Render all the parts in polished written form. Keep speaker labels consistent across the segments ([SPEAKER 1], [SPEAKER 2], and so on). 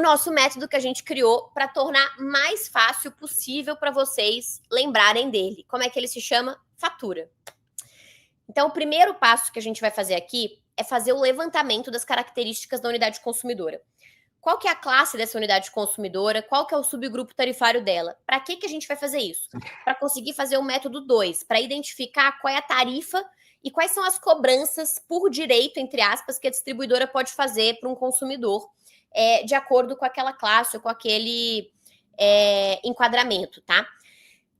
[SPEAKER 1] nosso método que a gente criou para tornar mais fácil possível para vocês lembrarem dele. Como é que ele se chama? Fatura. Então, o primeiro passo que a gente vai fazer aqui é fazer o levantamento das características da unidade consumidora. Qual que é a classe dessa unidade consumidora? Qual que é o subgrupo tarifário dela? Para que a gente vai fazer isso? Para conseguir fazer o método 2, para identificar qual é a tarifa e quais são as cobranças por direito, entre aspas, que a distribuidora pode fazer para um consumidor de acordo com aquela classe ou com aquele enquadramento, tá?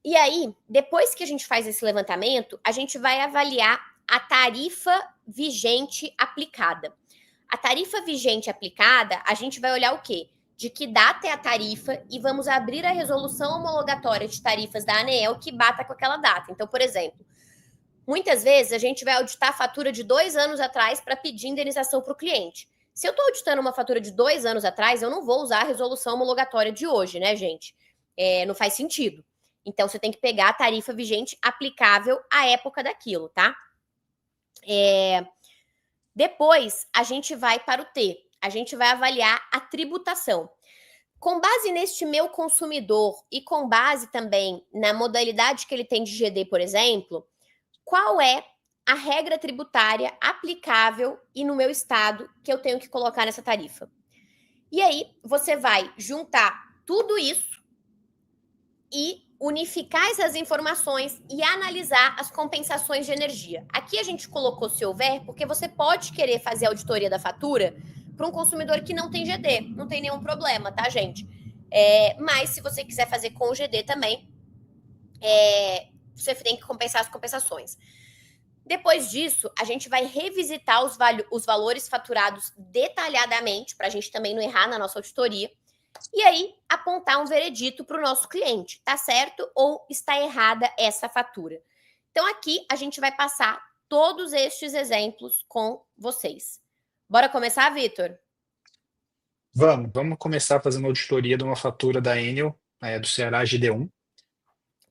[SPEAKER 1] E aí, depois que a gente faz esse levantamento, a gente vai avaliar a tarifa vigente aplicada. A tarifa vigente aplicada, a gente vai olhar o quê? De que data é a tarifa e vamos abrir a resolução homologatória de tarifas da ANEEL que bata com aquela data. Então, por exemplo, muitas vezes a gente vai auditar a fatura de 2 anos atrás para pedir indenização para o cliente. Se eu estou auditando uma fatura de 2 anos atrás, eu não vou usar a resolução homologatória de hoje, né, gente? Não faz sentido. Então, você tem que pegar a tarifa vigente aplicável à época daquilo, tá? Depois, a gente vai para o T. A gente vai avaliar a tributação. Com base neste meu consumidor e com base também na modalidade que ele tem de GD, por exemplo, qual é a regra tributária aplicável e no meu estado que eu tenho que colocar nessa tarifa? E aí, você vai juntar tudo isso e unificar essas informações e analisar as compensações de energia. Aqui a gente colocou se houver, porque você pode querer fazer a auditoria da fatura para um consumidor que não tem GD. Não tem nenhum problema, tá, gente? Mas se você quiser fazer com o GD também, você tem que compensar as compensações. Depois disso, a gente vai revisitar os valores faturados detalhadamente, para a gente também não errar na nossa auditoria. E aí, apontar um veredito para o nosso cliente. Tá certo ou está errada essa fatura? Então, aqui a gente vai passar todos estes exemplos com vocês. Bora começar, Vitor?
[SPEAKER 2] Vamos começar fazendo auditoria de uma fatura da Enel, do Ceará GD1.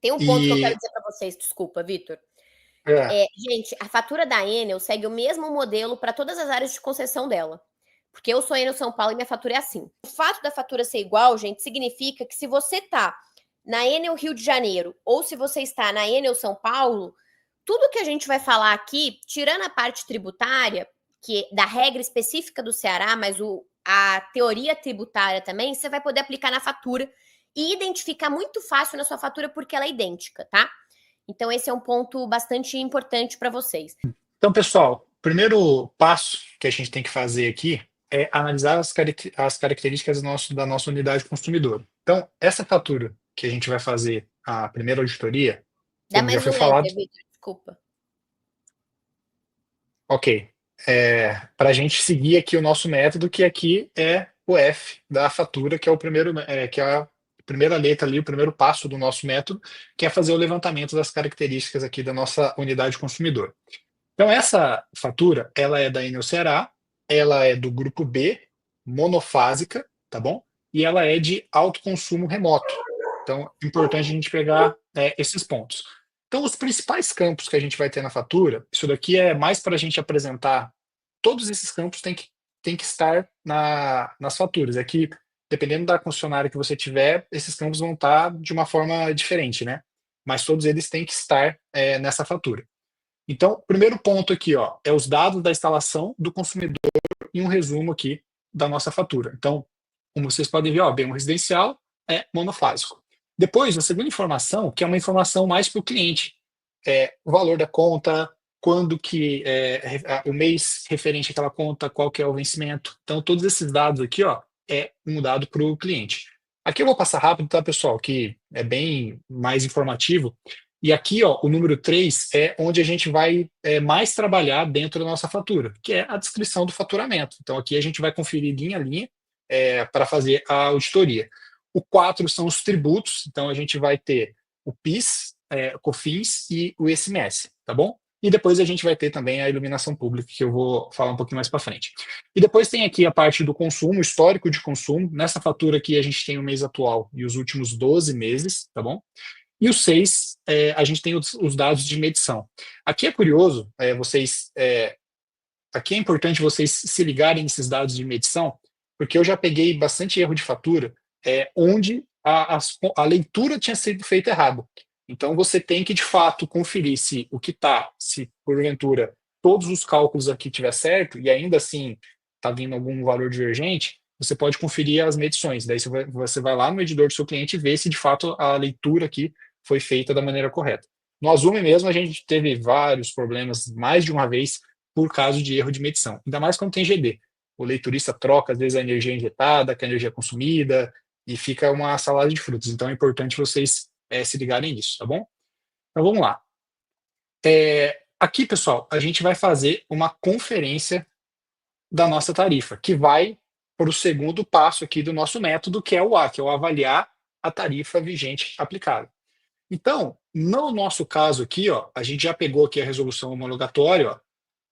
[SPEAKER 1] Tem um ponto que eu quero dizer para vocês, desculpa, Vitor. Gente, a fatura da Enel segue o mesmo modelo para todas as áreas de concessão dela. Porque eu sou Enel São Paulo e minha fatura é assim. O fato da fatura ser igual, gente, significa que se você tá na Enel Rio de Janeiro ou se você está na Enel São Paulo, tudo que a gente vai falar aqui, tirando a parte tributária, que da regra específica do Ceará, mas a teoria tributária também, você vai poder aplicar na fatura e identificar muito fácil na sua fatura porque ela é idêntica, tá? Então, esse é um ponto bastante importante para vocês.
[SPEAKER 2] Então, pessoal, o primeiro passo que a gente tem que fazer aqui é analisar as características da nossa unidade consumidora. Então, essa fatura que a gente vai fazer a primeira auditoria,
[SPEAKER 1] Dá
[SPEAKER 2] como já
[SPEAKER 1] mais
[SPEAKER 2] foi
[SPEAKER 1] um
[SPEAKER 2] falado...
[SPEAKER 1] enter, Vitor, desculpa.
[SPEAKER 2] Ok. Para a gente seguir aqui o nosso método, que aqui é o F da fatura, que é o primeiro, que é a primeira letra ali, o primeiro passo do nosso método, que é fazer o levantamento das características aqui da nossa unidade consumidora. Então, essa fatura, ela é da Enel Ceará, ela é do grupo B, monofásica, tá bom? E ela é de alto consumo remoto. Então, é importante a gente pegar esses pontos. Então, os principais campos que a gente vai ter na fatura, isso daqui é mais para a gente apresentar, todos esses campos têm que estar nas faturas. Aqui, dependendo da concessionária que você tiver, esses campos vão estar de uma forma diferente, né? Mas todos eles têm que estar nessa fatura. Então, o primeiro ponto aqui, é os dados da instalação do consumidor e um resumo aqui da nossa fatura. Então, como vocês podem ver, bem, um residencial é monofásico. Depois, a segunda informação, que é uma informação mais para o cliente, o valor da conta, quando que o mês referente àquela conta, qual que é o vencimento. Então, todos esses dados aqui, é um dado para o cliente. Aqui eu vou passar rápido, tá, pessoal, que é bem mais informativo. E aqui, o número 3 é onde a gente vai mais trabalhar dentro da nossa fatura, que é a descrição do faturamento. Então, aqui a gente vai conferir linha a linha para fazer a auditoria. O 4 são os tributos, então a gente vai ter o PIS, COFINS e o ICMS, tá bom? E depois a gente vai ter também a iluminação pública, que eu vou falar um pouquinho mais para frente. E depois tem aqui a parte do consumo, histórico de consumo. Nessa fatura aqui a gente tem o mês atual e os últimos 12 meses, tá bom? E o 6, a gente tem os dados de medição. Aqui é curioso, aqui é importante vocês se ligarem nesses dados de medição, porque eu já peguei bastante erro de fatura onde a leitura tinha sido feita errada. Então, você tem que, de fato, conferir se o que está, se porventura todos os cálculos aqui tiver certo, e ainda assim está vindo algum valor divergente, você pode conferir as medições. Daí você vai lá no medidor do seu cliente e vê se, de fato, a leitura aqui foi feita da maneira correta. No Azume mesmo, a gente teve vários problemas, mais de uma vez, por causa de erro de medição. Ainda mais quando tem GD. O leiturista troca, às vezes, a energia injetada com a energia consumida, e fica uma salada de frutas. Então, é importante vocês se ligarem nisso, tá bom? Então, vamos lá. Aqui, pessoal, a gente vai fazer uma conferência da nossa tarifa, que vai para o segundo passo aqui do nosso método, que é o A, que é o avaliar a tarifa vigente aplicada. Então, no nosso caso aqui, ó, a gente já pegou aqui a resolução homologatória, ó,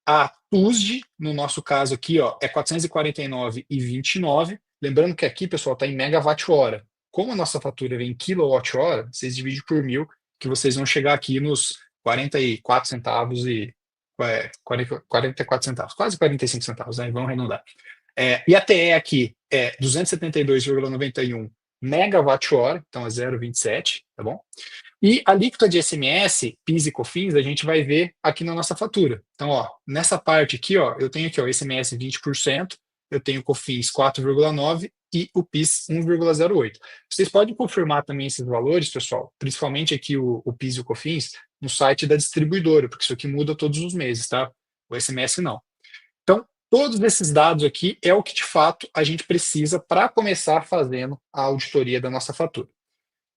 [SPEAKER 2] a TUSD, no nosso caso aqui, ó, é 449,29. Lembrando que aqui, pessoal, está em megawatt-hora. Como a nossa fatura vem em quilowatt-hora, vocês dividem por 1.000, que vocês vão chegar aqui nos 44 centavos e 44 centavos, quase 45 centavos, né? Vamos arredondar. E a TE aqui é 272,91 megawatt-hora, então é 0,27, tá bom? E a alíquota de ICMS, PIS e COFINS, a gente vai ver aqui na nossa fatura. Então, ó, nessa parte aqui, ó, eu tenho aqui, ó, ICMS 20%, eu tenho COFINS 4,9% e o PIS 1,08%. Vocês podem confirmar também esses valores, pessoal, principalmente aqui o PIS e o COFINS, no site da distribuidora, porque isso aqui muda todos os meses, tá? O ICMS não. Então, todos esses dados aqui é o que, de fato, a gente precisa para começar fazendo a auditoria da nossa fatura.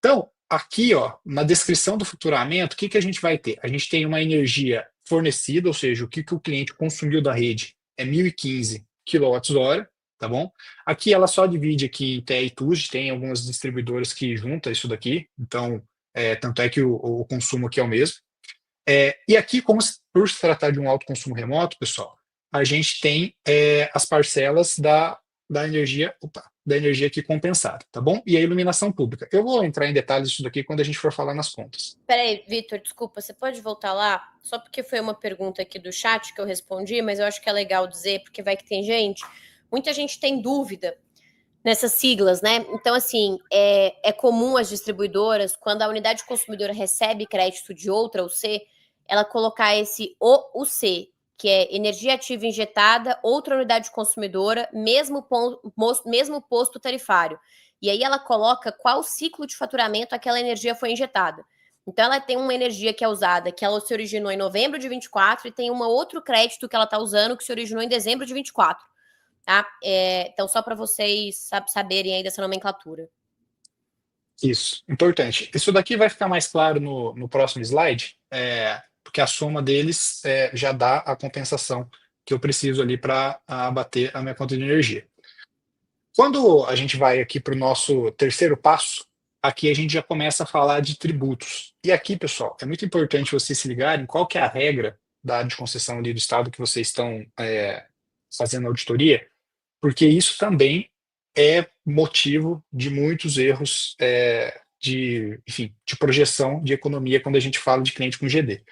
[SPEAKER 2] Então, aqui, ó, na descrição do faturamento, o que a gente vai ter? A gente tem uma energia fornecida, ou seja, o que o cliente consumiu da rede é 1.015 kWh, tá bom? Aqui ela só divide aqui em TE e TUSD, tem algumas distribuidoras que juntam isso daqui, então, tanto é que o consumo aqui é o mesmo. E aqui, por se tratar de um alto consumo remoto, pessoal, a gente tem as parcelas da energia aqui compensada, tá bom? E a iluminação pública. Eu vou entrar em detalhes disso daqui quando a gente for falar nas contas.
[SPEAKER 1] Peraí, Vitor, desculpa, você pode voltar lá? Só porque foi uma pergunta aqui do chat que eu respondi, mas eu acho que é legal dizer, porque vai que tem gente. Muita gente tem dúvida nessas siglas, né? Então, assim, é comum as distribuidoras, quando a unidade consumidora recebe crédito de outra, o C, ela colocar esse OUC, que é energia ativa injetada, outra unidade consumidora, mesmo posto tarifário. E aí ela coloca qual ciclo de faturamento aquela energia foi injetada. Então, ela tem uma energia que é usada, que ela se originou em novembro de 24, e tem um outro crédito que ela está usando, que se originou em dezembro de 24. Tá? Então, só para vocês saberem aí dessa nomenclatura.
[SPEAKER 2] Isso, importante. Isso daqui vai ficar mais claro no próximo slide, porque a soma deles já dá a compensação que eu preciso ali para abater a minha conta de energia. Quando a gente vai aqui para o nosso terceiro passo, aqui a gente já começa a falar de tributos. E aqui, pessoal, é muito importante vocês se ligarem qual que é a regra da área de concessão ali do Estado que vocês estão fazendo auditoria, porque isso também é motivo de muitos erros de projeção de economia quando a gente fala de cliente com GD.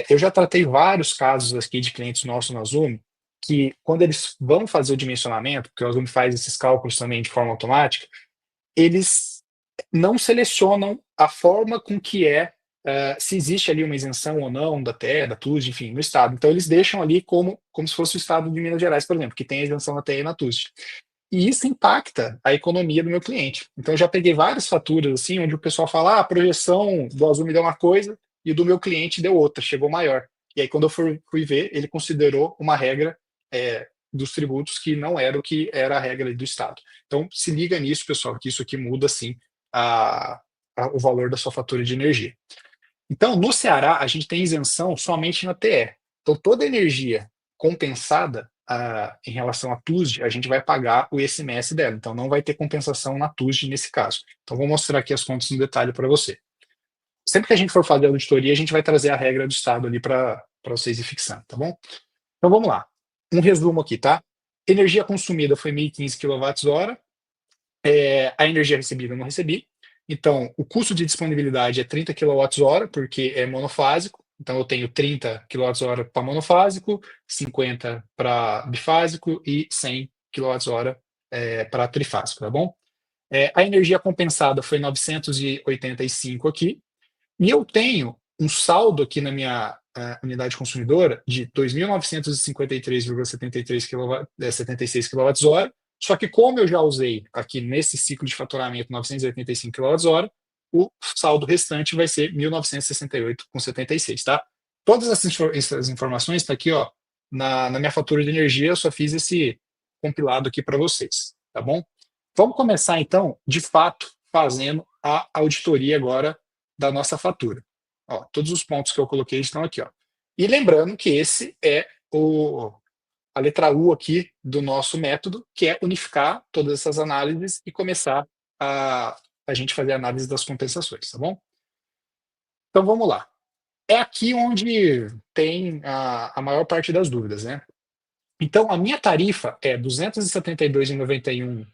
[SPEAKER 2] Eu já tratei vários casos aqui de clientes nossos na Zoom, que quando eles vão fazer o dimensionamento, porque o Zoom faz esses cálculos também de forma automática, eles não selecionam a forma com que se existe ali uma isenção ou não da TE, da TUSD, enfim, no Estado. Então, eles deixam ali como se fosse o Estado de Minas Gerais, por exemplo, que tem a isenção da TE e na TUSD. E isso impacta a economia do meu cliente. Então, eu já peguei várias faturas, assim, onde o pessoal fala, a projeção do Azul me deu uma coisa e do meu cliente deu outra, chegou maior. E aí, quando eu fui ver, ele considerou uma regra dos tributos que não era o que era a regra do Estado. Então, se liga nisso, pessoal, que isso aqui muda, sim, o valor da sua fatura de energia. Então, no Ceará, a gente tem isenção somente na TE. Então, toda energia compensada em relação à TUSD, a gente vai pagar o ICMS dela. Então, não vai ter compensação na TUSD nesse caso. Então, vou mostrar aqui as contas no detalhe para você. Sempre que a gente for fazer a auditoria, a gente vai trazer a regra do Estado ali para vocês ir fixando, tá bom? Então, vamos lá. Um resumo aqui, tá? Energia consumida foi 1.015 kWh. A energia recebida eu não recebi. Então, o custo de disponibilidade é 30 kWh, porque é monofásico. Então, eu tenho 30 kWh para monofásico, 50 para bifásico e 100 kWh para trifásico, tá bom? A energia compensada foi 985 aqui, e eu tenho um saldo aqui na minha unidade consumidora de 2.953,76 kWh, só que como eu já usei aqui nesse ciclo de faturamento 985 kWh, o saldo restante vai ser 1.968,76, tá? Todas essas informações estão aqui, ó, na minha fatura de energia, eu só fiz esse compilado aqui para vocês, tá bom? Vamos começar, então, de fato, fazendo a auditoria agora da nossa fatura. Ó, todos os pontos que eu coloquei estão aqui, ó. E lembrando que esse é a letra U aqui do nosso método, que é unificar todas essas análises e começar a gente fazer a análise das compensações, tá bom? Então vamos lá. É aqui onde tem a maior parte das dúvidas, né? Então a minha tarifa é R$ 272,91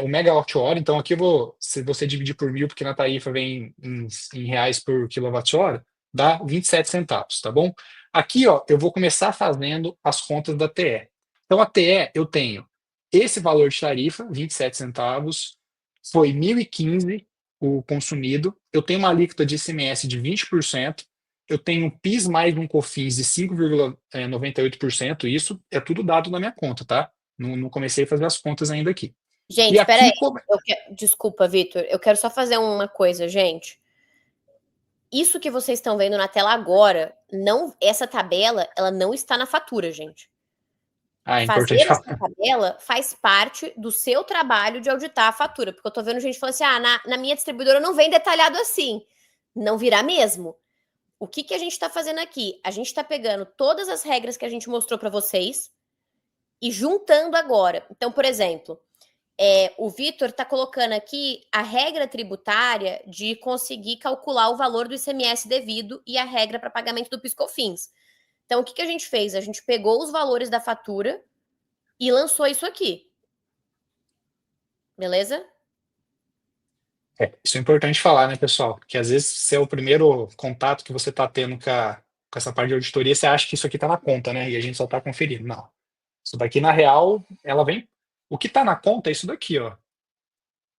[SPEAKER 2] o megawatt-hora. Então aqui se você dividir por 1.000, porque na tarifa vem em reais por quilowatt-hora, dá 27 centavos, tá bom? Aqui, ó, eu vou começar fazendo as contas da TE. Então a TE eu tenho esse valor de tarifa, 27 centavos, foi 1.015 o consumido, eu tenho uma alíquota de ICMS de 20%, eu tenho um PIS mais um COFINS de 5,98%, isso é tudo dado na minha conta, tá? Não comecei a fazer as contas ainda aqui.
[SPEAKER 1] Gente,
[SPEAKER 2] E
[SPEAKER 1] espera aí.
[SPEAKER 2] aqui,
[SPEAKER 1] Desculpa, Vitor. Eu quero só fazer uma coisa, gente. Isso que vocês estão vendo na tela agora, essa tabela, ela não está na fatura, gente.
[SPEAKER 2] é
[SPEAKER 1] Fazer
[SPEAKER 2] importante
[SPEAKER 1] essa
[SPEAKER 2] falar.
[SPEAKER 1] tabela faz parte do seu trabalho de auditar a fatura. Porque eu tô vendo gente falando assim, na minha distribuidora não vem detalhado assim. Não virá mesmo. O que a gente está fazendo aqui? A gente está pegando todas as regras que a gente mostrou para vocês e juntando agora. Então, por exemplo, o Vitor está colocando aqui a regra tributária de conseguir calcular o valor do ICMS devido e a regra para pagamento do PIS/COFINS. Então, o que a gente fez? A gente pegou os valores da fatura e lançou isso aqui. Beleza?
[SPEAKER 2] Isso é importante falar, né, pessoal? Porque às vezes, se é o primeiro contato que você está tendo com essa parte de auditoria, você acha que isso aqui está na conta, né? E a gente só está conferindo. Não. Isso daqui, na real, ela vem. O que está na conta é isso daqui, ó.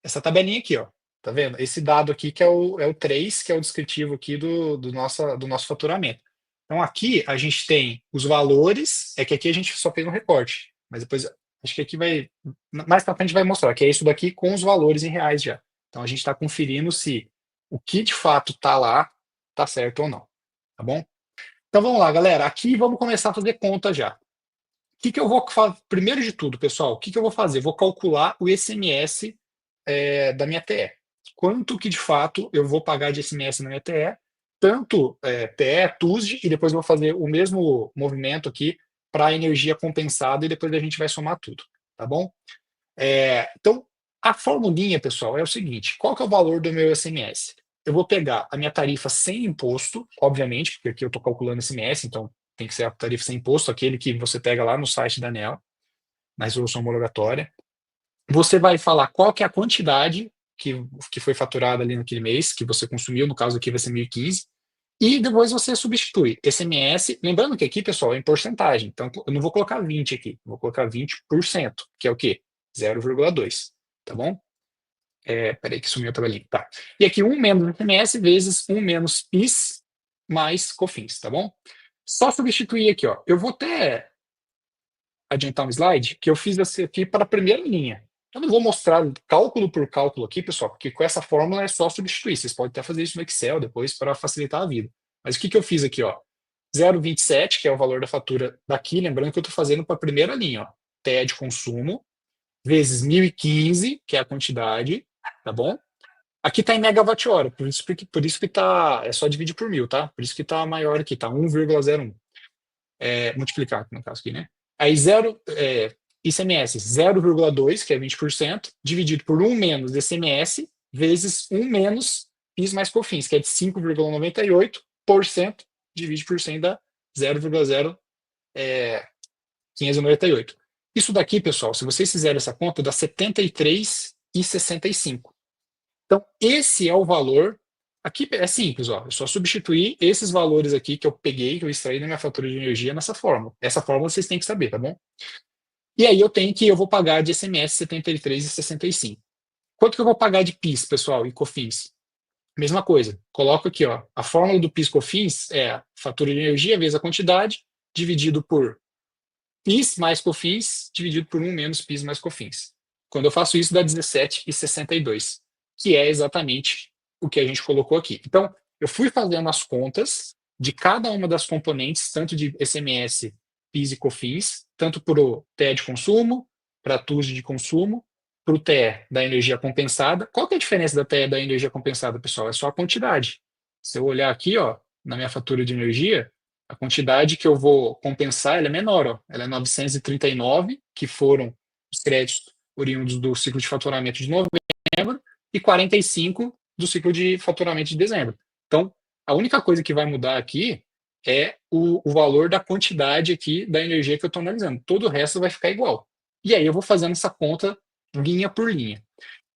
[SPEAKER 2] Essa tabelinha aqui, ó. Tá vendo? Esse dado aqui que é o 3, que é o descritivo aqui do nosso faturamento. Então aqui a gente tem os valores, é que aqui a gente só fez um recorte, mas depois acho que aqui mais para frente vai mostrar que é isso daqui com os valores em reais já. Então a gente está conferindo se o que de fato está lá está certo ou não, tá bom? Então vamos lá, galera. Aqui vamos começar a fazer conta já. O que eu vou fazer? Primeiro de tudo, pessoal, o que eu vou fazer? Vou calcular o ICMS da minha TE. Quanto que de fato eu vou pagar de ICMS na minha TE, tanto TE, TUSD, e depois eu vou fazer o mesmo movimento aqui para a energia compensada e depois a gente vai somar tudo, tá bom? Então, a formulinha, pessoal, é o seguinte: qual que é o valor do meu ICMS? Eu vou pegar a minha tarifa sem imposto, obviamente, porque aqui eu estou calculando ICMS, então tem que ser a tarifa sem imposto, aquele que você pega lá no site da ANEEL, na resolução homologatória. Você vai falar qual que é a quantidade que foi faturada ali naquele mês, que você consumiu, no caso aqui vai ser 1.015, e depois você substitui ICMS, lembrando que aqui, pessoal, é em porcentagem, então eu não vou colocar 20 aqui, vou colocar 20%, que é o quê? 0,2, tá bom? Peraí que sumiu a tabelinha, tá. E aqui 1 menos ICMS vezes 1 menos PIS mais COFINS, tá bom? Só substituir aqui, ó. Eu vou até adiantar um slide que eu fiz aqui para a primeira linha. Eu não vou mostrar cálculo por cálculo aqui, pessoal, porque com essa fórmula é só substituir. Vocês podem até fazer isso no Excel depois para facilitar a vida. Mas o que eu fiz aqui, ó? 0,27, que é o valor da fatura daqui, lembrando que eu estou fazendo para a primeira linha, ó. TE de consumo, vezes 1.015, que é a quantidade, tá bom? Aqui está em megawatt-hora, por isso que tá, é só dividir por 1.000, tá? Por isso que está maior aqui, tá 1,01. Multiplicar, no caso aqui, né? Aí ICMS 0,2, que é 20%, dividido por 1 menos ICMS, vezes 1 menos PIS mais COFINS, que é de 5,98%, divide por 100 dá 0,0598. Isso daqui, pessoal, se vocês fizerem essa conta, dá 73,65. Então, esse é o valor. Aqui é simples, ó. Eu só substituir esses valores aqui que eu peguei, que eu extraí da minha fatura de energia nessa fórmula. Essa fórmula vocês têm que saber, tá bom? E aí eu vou pagar de ICMS 73,65. Quanto que eu vou pagar de PIS, pessoal, e COFINS? Mesma coisa. Coloco aqui, ó, a fórmula do PIS/COFINS é a fatura de energia vezes a quantidade, dividido por PIS mais COFINS, dividido por 1 menos PIS mais COFINS. Quando eu faço isso, dá 17,62, que é exatamente o que a gente colocou aqui. Então, eu fui fazendo as contas de cada uma das componentes, tanto de ICMS, PIS e COFINS, tanto para o TE de consumo, para a TUS de consumo, para o TE da energia compensada. Qual que é a diferença da TE da energia compensada, pessoal? É só a quantidade. Se eu olhar aqui, ó, na minha fatura de energia, a quantidade que eu vou compensar ela é menor, ó. Ela é 939, que foram os créditos oriundos do ciclo de faturamento de novembro, e 45 do ciclo de faturamento de dezembro. Então, a única coisa que vai mudar aqui é o valor da quantidade aqui da energia que eu estou analisando. Todo o resto vai ficar igual. E aí eu vou fazendo essa conta linha por linha.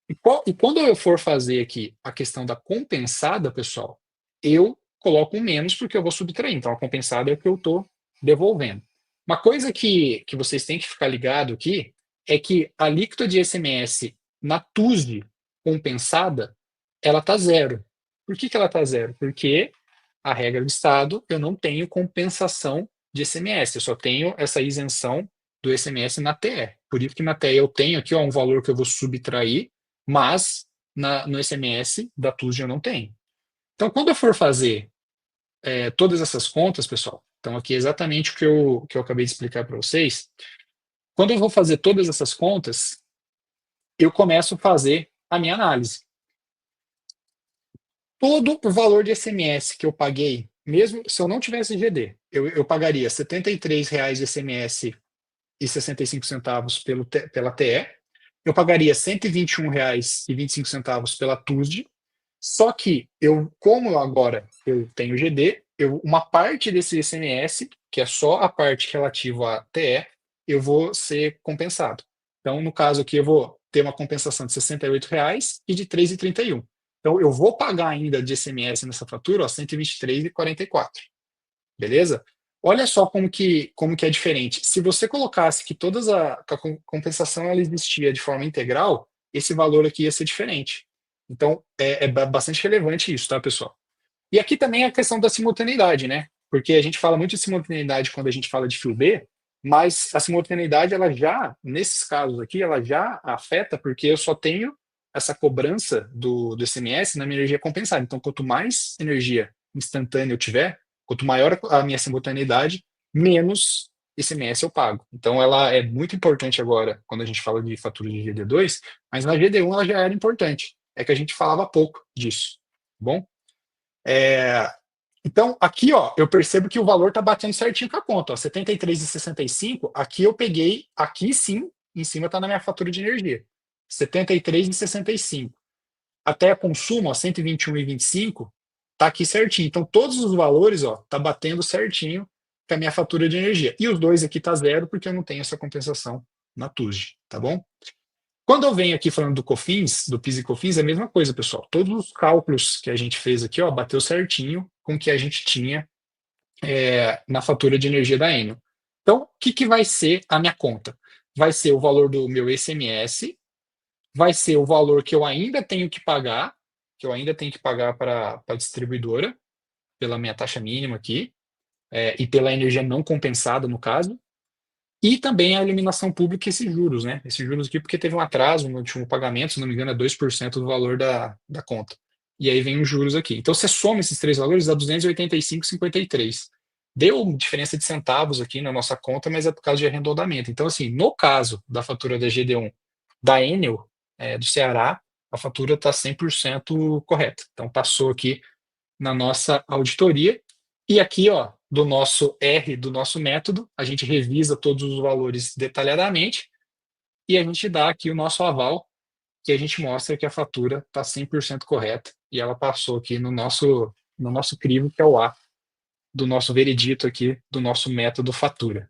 [SPEAKER 2] E quando eu for fazer aqui a questão da compensada, pessoal, eu coloco um menos porque eu vou subtrair. Então, a compensada é o que eu estou devolvendo. Uma coisa que vocês têm que ficar ligado aqui é que a alíquota de ICMS na TUSD compensada, ela está zero. Por que ela está zero? Porque a regra do Estado, eu não tenho compensação de ICMS, eu só tenho essa isenção do ICMS na TE. Por isso que na TE eu tenho aqui ó, um valor que eu vou subtrair, mas no ICMS da TUSD eu não tenho. Então, quando eu for fazer todas essas contas, pessoal, então aqui é exatamente o que eu acabei de explicar para vocês, quando eu vou fazer todas essas contas, eu começo a fazer a minha análise. Todo o valor de ICMS que eu paguei, mesmo se eu não tivesse GD, eu pagaria R$ 73,00 de ICMS e 65 centavos pela TE, eu pagaria R$ 121,25 pela TUSD, só que como agora eu tenho GD, uma parte desse ICMS, que é só a parte relativa à TE, eu vou ser compensado. Então, no caso aqui, eu vou ter uma compensação de R$ 68,00 e de R$ 3,31. Então, eu vou pagar ainda de ICMS nessa fatura R$ 123,44. Beleza? Olha só como que é diferente. Se você colocasse que que a compensação ela existia de forma integral, esse valor aqui ia ser diferente. Então, é bastante relevante isso, tá, pessoal? E aqui também a questão da simultaneidade, né? Porque a gente fala muito de simultaneidade quando a gente fala de fio B, mas a simultaneidade, ela já, nesses casos aqui, ela já afeta porque eu só tenho essa cobrança do ICMS na minha energia compensada. Então, quanto mais energia instantânea eu tiver, quanto maior a minha simultaneidade, menos ICMS eu pago. Então, ela é muito importante agora, quando a gente fala de fatura de GD2, mas na GD1 ela já era importante. É que a gente falava pouco disso, tá bom? Então, aqui, ó, eu percebo que o valor está batendo certinho com a conta. Ó, 73,65, aqui eu peguei, aqui sim, em cima está na minha fatura de energia. 73,65. Até consumo, ó, 121,25, está aqui certinho. Então, todos os valores, ó, tá batendo certinho com a minha fatura de energia. E os dois aqui tá zero, porque eu não tenho essa compensação na TUSD, tá bom? Quando eu venho aqui falando do COFINS, do PIS e COFINS, é a mesma coisa, pessoal. Todos os cálculos que a gente fez aqui, ó, bateu certinho com o que a gente tinha na fatura de energia da Enel. Então, o que vai ser a minha conta? Vai ser o valor do meu ICMS, vai ser o valor que eu ainda tenho que pagar, para a distribuidora, pela minha taxa mínima aqui, e pela energia não compensada, no caso, e também a iluminação pública e esses juros, né? Esses juros aqui, porque teve um atraso no último pagamento, se não me engano, é 2% do valor da conta. E aí vem os juros aqui. Então, você soma esses três valores, dá 285,53. Deu diferença de centavos aqui na nossa conta, mas é por causa de arredondamento. Então, assim, no caso da fatura da GD1 da Enel, do Ceará, a fatura está 100% correta. Então, passou aqui na nossa auditoria. E aqui, ó, do nosso R, do nosso método, a gente revisa todos os valores detalhadamente e a gente dá aqui o nosso aval, que a gente mostra que a fatura está 100% correta e ela passou aqui no nosso crivo, que é o A, do nosso veredito aqui, do nosso método fatura.